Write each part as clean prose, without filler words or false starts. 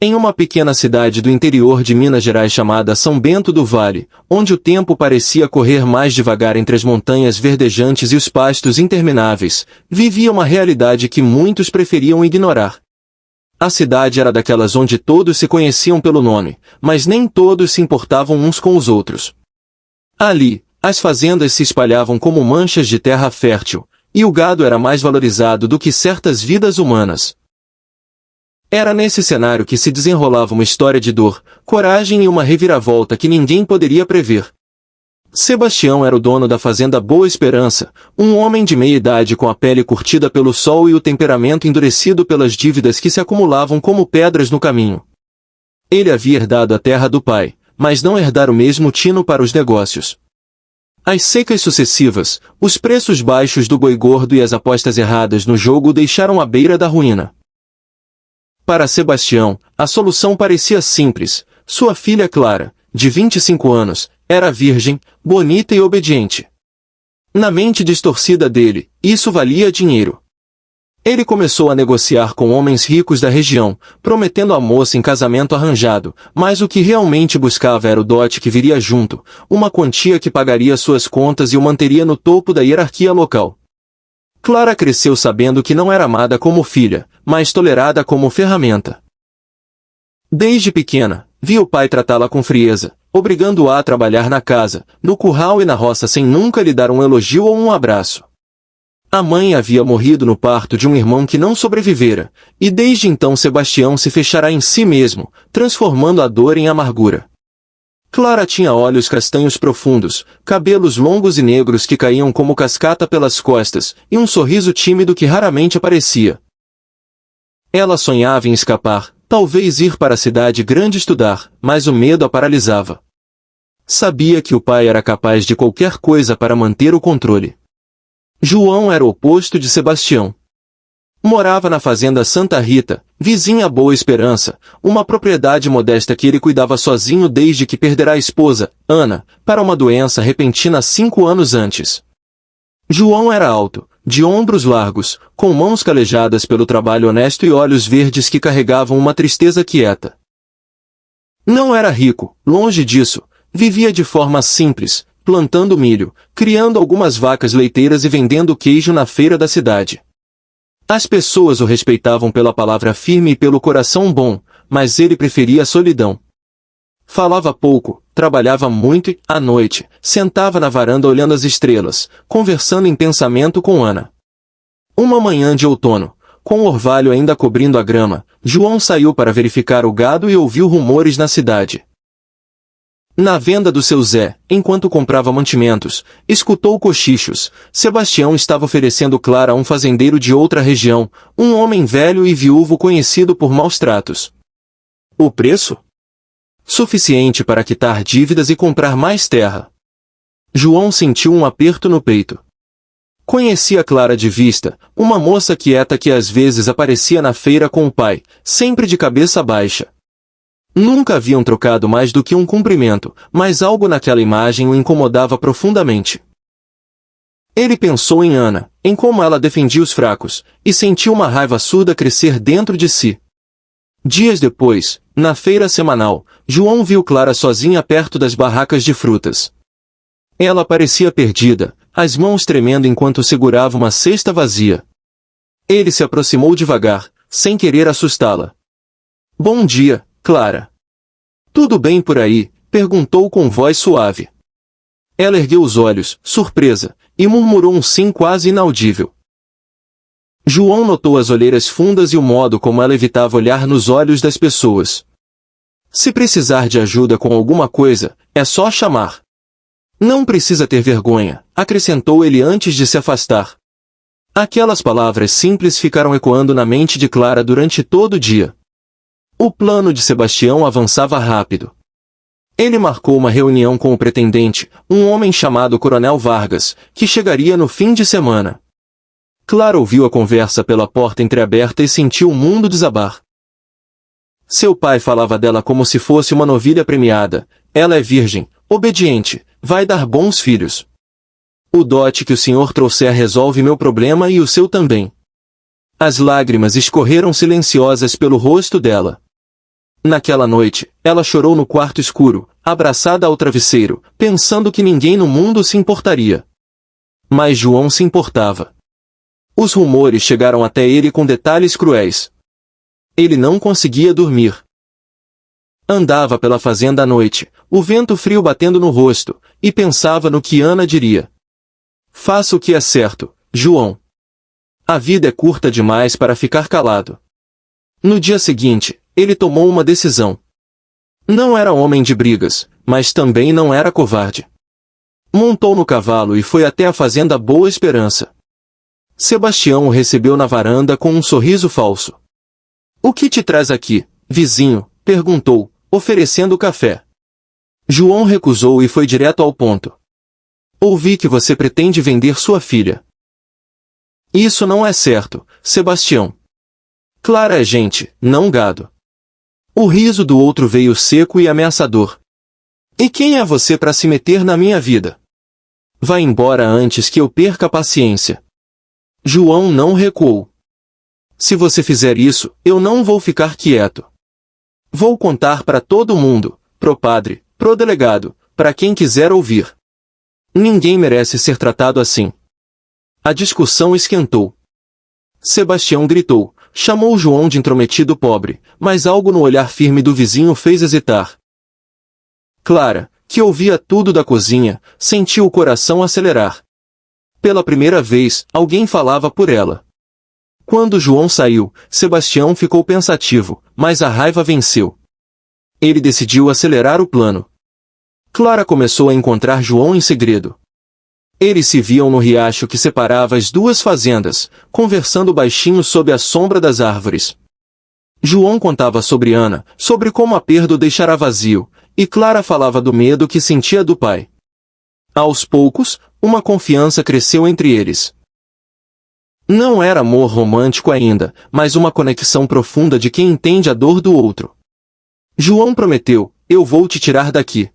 Em uma pequena cidade do interior de Minas Gerais chamada São Bento do Vale, onde o tempo parecia correr mais devagar entre as montanhas verdejantes e os pastos intermináveis, vivia uma realidade que muitos preferiam ignorar. A cidade era daquelas onde todos se conheciam pelo nome, mas nem todos se importavam uns com os outros. Ali, as fazendas se espalhavam como manchas de terra fértil, e o gado era mais valorizado do que certas vidas humanas. Era nesse cenário que se desenrolava uma história de dor, coragem e uma reviravolta que ninguém poderia prever. Sebastião era o dono da fazenda Boa Esperança, um homem de meia idade com a pele curtida pelo sol e o temperamento endurecido pelas dívidas que se acumulavam como pedras no caminho. Ele havia herdado a terra do pai, mas não herdara o mesmo tino para os negócios. As secas sucessivas, os preços baixos do boi gordo e as apostas erradas no jogo o deixaram à beira da ruína. Para Sebastião, a solução parecia simples. Sua filha Clara, de 25 anos, era virgem, bonita e obediente. Na mente distorcida dele, isso valia dinheiro. Ele começou a negociar com homens ricos da região, prometendo a moça em casamento arranjado, mas o que realmente buscava era o dote que viria junto, uma quantia que pagaria suas contas e o manteria no topo da hierarquia local. Clara cresceu sabendo que não era amada como filha, mas tolerada como ferramenta. Desde pequena, via o pai tratá-la com frieza, obrigando-a a trabalhar na casa, no curral e na roça sem nunca lhe dar um elogio ou um abraço. A mãe havia morrido no parto de um irmão que não sobrevivera, e desde então Sebastião se fechará em si mesmo, transformando a dor em amargura. Clara tinha olhos castanhos profundos, cabelos longos e negros que caíam como cascata pelas costas, e um sorriso tímido que raramente aparecia. Ela sonhava em escapar, talvez ir para a cidade grande estudar, mas o medo a paralisava. Sabia que o pai era capaz de qualquer coisa para manter o controle. João era o oposto de Sebastião. Morava na fazenda Santa Rita, vizinha a Boa Esperança, uma propriedade modesta que ele cuidava sozinho desde que perdera a esposa, Ana, para uma doença repentina 5 anos antes. João era alto, de ombros largos, com mãos calejadas pelo trabalho honesto e olhos verdes que carregavam uma tristeza quieta. Não era rico, longe disso, vivia de forma simples, plantando milho, criando algumas vacas leiteiras e vendendo queijo na feira da cidade. As pessoas o respeitavam pela palavra firme e pelo coração bom, mas ele preferia a solidão. Falava pouco, trabalhava muito e, à noite, sentava na varanda olhando as estrelas, conversando em pensamento com Ana. Uma manhã de outono, com o orvalho ainda cobrindo a grama, João saiu para verificar o gado e ouviu rumores na cidade. Na venda do seu Zé, enquanto comprava mantimentos, escutou cochichos. Sebastião estava oferecendo Clara a um fazendeiro de outra região, um homem velho e viúvo conhecido por maus tratos. O preço? Suficiente para quitar dívidas e comprar mais terra. João sentiu um aperto no peito. Conhecia Clara de vista, uma moça quieta que às vezes aparecia na feira com o pai, sempre de cabeça baixa. Nunca haviam trocado mais do que um cumprimento, mas algo naquela imagem o incomodava profundamente. Ele pensou em Ana, em como ela defendia os fracos, e sentiu uma raiva surda crescer dentro de si. Dias depois, na feira semanal, João viu Clara sozinha perto das barracas de frutas. Ela parecia perdida, as mãos tremendo enquanto segurava uma cesta vazia. Ele se aproximou devagar, sem querer assustá-la. "Bom dia, Clara." "Tudo bem por aí?" perguntou com voz suave. Ela ergueu os olhos, surpresa, e murmurou um sim quase inaudível. João notou as olheiras fundas e o modo como ela evitava olhar nos olhos das pessoas. "Se precisar de ajuda com alguma coisa, é só chamar." "Não precisa ter vergonha", acrescentou ele antes de se afastar. Aquelas palavras simples ficaram ecoando na mente de Clara durante todo o dia. O plano de Sebastião avançava rápido. Ele marcou uma reunião com o pretendente, um homem chamado Coronel Vargas, que chegaria no fim de semana. Clara ouviu a conversa pela porta entreaberta e sentiu o mundo desabar. Seu pai falava dela como se fosse uma novilha premiada. "Ela é virgem, obediente, vai dar bons filhos. O dote que o senhor trouxer resolve meu problema e o seu também." As lágrimas escorreram silenciosas pelo rosto dela. Naquela noite, ela chorou no quarto escuro, abraçada ao travesseiro, pensando que ninguém no mundo se importaria. Mas João se importava. Os rumores chegaram até ele com detalhes cruéis. Ele não conseguia dormir. Andava pela fazenda à noite, o vento frio batendo no rosto, e pensava no que Ana diria. Faça o que é certo, João. A vida é curta demais para ficar calado. No dia seguinte, ele tomou uma decisão. Não era homem de brigas, mas também não era covarde. Montou no cavalo e foi até a fazenda Boa Esperança. Sebastião o recebeu na varanda com um sorriso falso. "O que te traz aqui, vizinho?" perguntou, oferecendo café. João recusou e foi direto ao ponto. "Ouvi que você pretende vender sua filha." "Isso não é certo, Sebastião. Clara é gente, não gado." O riso do outro veio seco e ameaçador. "E quem é você para se meter na minha vida? Vá embora antes que eu perca a paciência." João não recuou. "Se você fizer isso, eu não vou ficar quieto. Vou contar para todo mundo, pro padre, pro delegado, para quem quiser ouvir. Ninguém merece ser tratado assim." A discussão esquentou. Sebastião gritou, chamou João de intrometido pobre, mas algo no olhar firme do vizinho fez hesitar. Clara, que ouvia tudo da cozinha, sentiu o coração acelerar. Pela primeira vez, alguém falava por ela. Quando João saiu, Sebastião ficou pensativo, mas a raiva venceu. Ele decidiu acelerar o plano. Clara começou a encontrar João em segredo. Eles se viam no riacho que separava as duas fazendas, conversando baixinho sob a sombra das árvores. João contava sobre Ana, sobre como a perda o deixara vazio, e Clara falava do medo que sentia do pai. Aos poucos, uma confiança cresceu entre eles. Não era amor romântico ainda, mas uma conexão profunda de quem entende a dor do outro. João prometeu, "Eu vou te tirar daqui.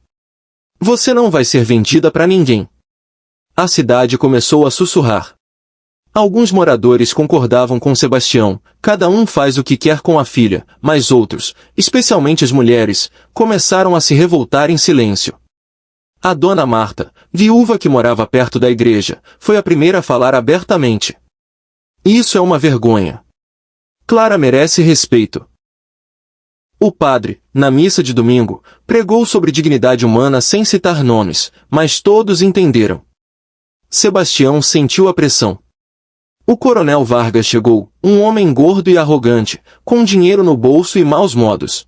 Você não vai ser vendida para ninguém." A cidade começou a sussurrar. Alguns moradores concordavam com Sebastião, cada um faz o que quer com a filha, mas outros, especialmente as mulheres, começaram a se revoltar em silêncio. A dona Marta, viúva que morava perto da igreja, foi a primeira a falar abertamente. "Isso é uma vergonha. Clara merece respeito." O padre, na missa de domingo, pregou sobre dignidade humana sem citar nomes, mas todos entenderam. Sebastião sentiu a pressão. O coronel Vargas chegou, um homem gordo e arrogante, com dinheiro no bolso e maus modos.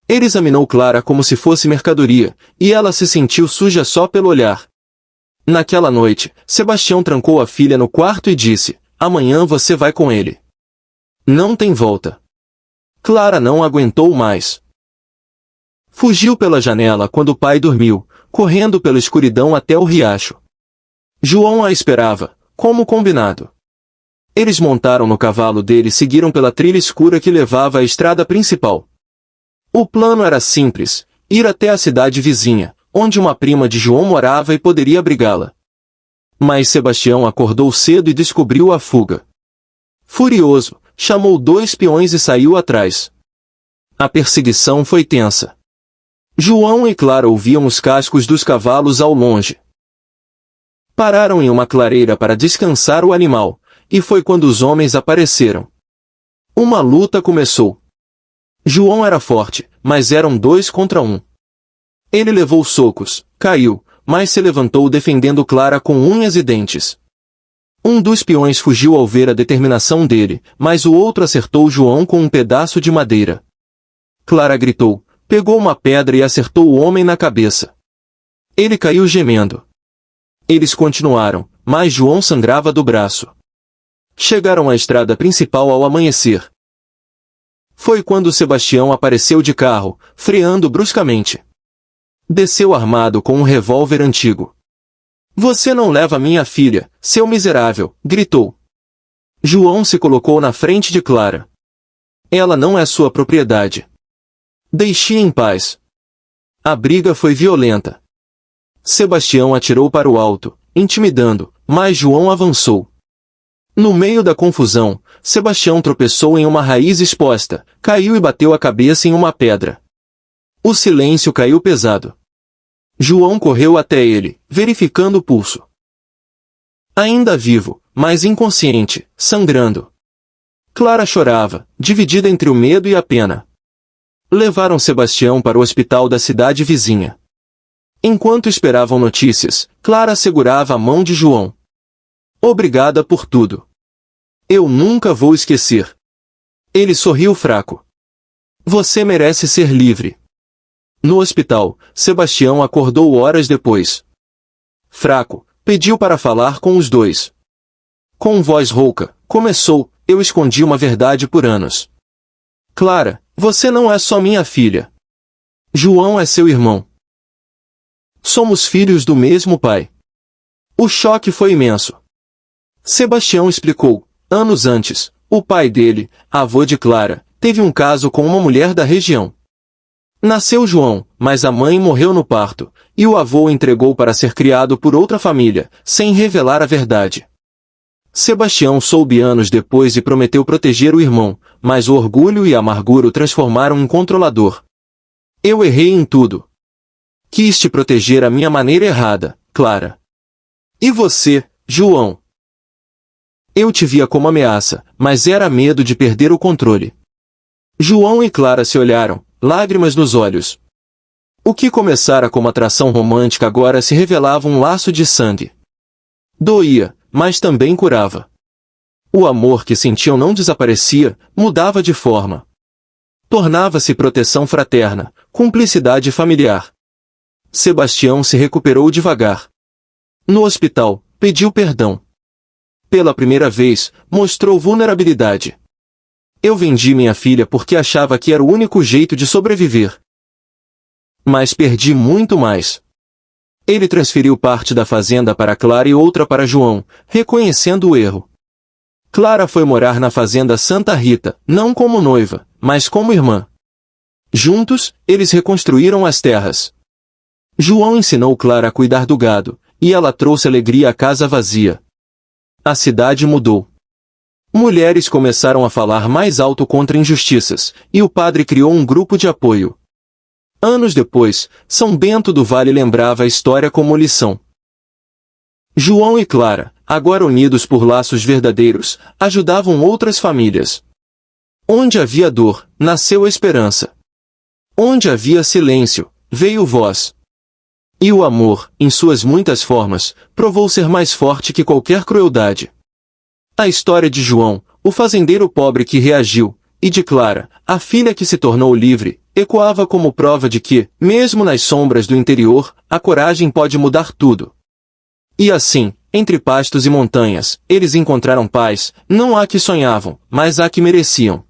Ele examinou Clara como se fosse mercadoria, e ela se sentiu suja só pelo olhar. Naquela noite, Sebastião trancou a filha no quarto e disse, "Amanhã você vai com ele. Não tem volta." Clara não aguentou mais. Fugiu pela janela quando o pai dormiu, correndo pela escuridão até o riacho. João a esperava, como combinado. Eles montaram no cavalo dele e seguiram pela trilha escura que levava à estrada principal. O plano era simples, ir até a cidade vizinha, onde uma prima de João morava e poderia abrigá-la. Mas Sebastião acordou cedo e descobriu a fuga. Furioso, chamou 2 peões e saiu atrás. A perseguição foi tensa. João e Clara ouviam os cascos dos cavalos ao longe. Pararam em uma clareira para descansar o animal, e foi quando os homens apareceram. Uma luta começou. João era forte, mas eram 2 contra 1. Ele levou socos, caiu, mas se levantou defendendo Clara com unhas e dentes. Um dos peões fugiu ao ver a determinação dele, mas o outro acertou João com um pedaço de madeira. Clara gritou, pegou uma pedra e acertou o homem na cabeça. Ele caiu gemendo. Eles continuaram, mas João sangrava do braço. Chegaram à estrada principal ao amanhecer. Foi quando Sebastião apareceu de carro, freando bruscamente. Desceu armado com um revólver antigo. "Você não leva minha filha, seu miserável!" gritou. João se colocou na frente de Clara. "Ela não é sua propriedade. Deixe-a em paz." A briga foi violenta. Sebastião atirou para o alto, intimidando, mas João avançou. No meio da confusão, Sebastião tropeçou em uma raiz exposta, caiu e bateu a cabeça em uma pedra. O silêncio caiu pesado. João correu até ele, verificando o pulso. Ainda vivo, mas inconsciente, sangrando. Clara chorava, dividida entre o medo e a pena. Levaram Sebastião para o hospital da cidade vizinha. Enquanto esperavam notícias, Clara segurava a mão de João. Obrigada por tudo. Eu nunca vou esquecer. Ele sorriu fraco. Você merece ser livre. No hospital, Sebastião acordou horas depois. Fraco, pediu para falar com os dois. Com voz rouca, começou: eu escondi uma verdade por anos. Clara, você não é só minha filha. João é seu irmão. Somos filhos do mesmo pai. O choque foi imenso. Sebastião explicou: anos antes, o pai dele, avô de Clara, teve um caso com uma mulher da região. Nasceu João, mas a mãe morreu no parto, e o avô o entregou para ser criado por outra família, sem revelar a verdade. Sebastião soube anos depois e prometeu proteger o irmão, mas o orgulho e a amargura o transformaram em controlador. Eu errei em tudo. Quis te proteger à minha maneira errada, Clara. E você, João? Eu te via como ameaça, mas era medo de perder o controle. João e Clara se olharam, lágrimas nos olhos. O que começara como atração romântica agora se revelava um laço de sangue. Doía, mas também curava. O amor que sentiam não desaparecia, mudava de forma. Tornava-se proteção fraterna, cumplicidade familiar. Sebastião se recuperou devagar. No hospital, pediu perdão. Pela primeira vez, mostrou vulnerabilidade. Eu vendi minha filha porque achava que era o único jeito de sobreviver. Mas perdi muito mais. Ele transferiu parte da fazenda para Clara e outra para João, reconhecendo o erro. Clara foi morar na fazenda Santa Rita, não como noiva, mas como irmã. Juntos, eles reconstruíram as terras. João ensinou Clara a cuidar do gado, e ela trouxe alegria à casa vazia. A cidade mudou. Mulheres começaram a falar mais alto contra injustiças, e o padre criou um grupo de apoio. Anos depois, São Bento do Vale lembrava a história como lição. João e Clara, agora unidos por laços verdadeiros, ajudavam outras famílias. Onde havia dor, nasceu a esperança. Onde havia silêncio, veio voz. E o amor, em suas muitas formas, provou ser mais forte que qualquer crueldade. A história de João, o fazendeiro pobre que reagiu, e de Clara, a filha que se tornou livre, ecoava como prova de que, mesmo nas sombras do interior, a coragem pode mudar tudo. E assim, entre pastos e montanhas, eles encontraram paz, não a que sonhavam, mas a que mereciam.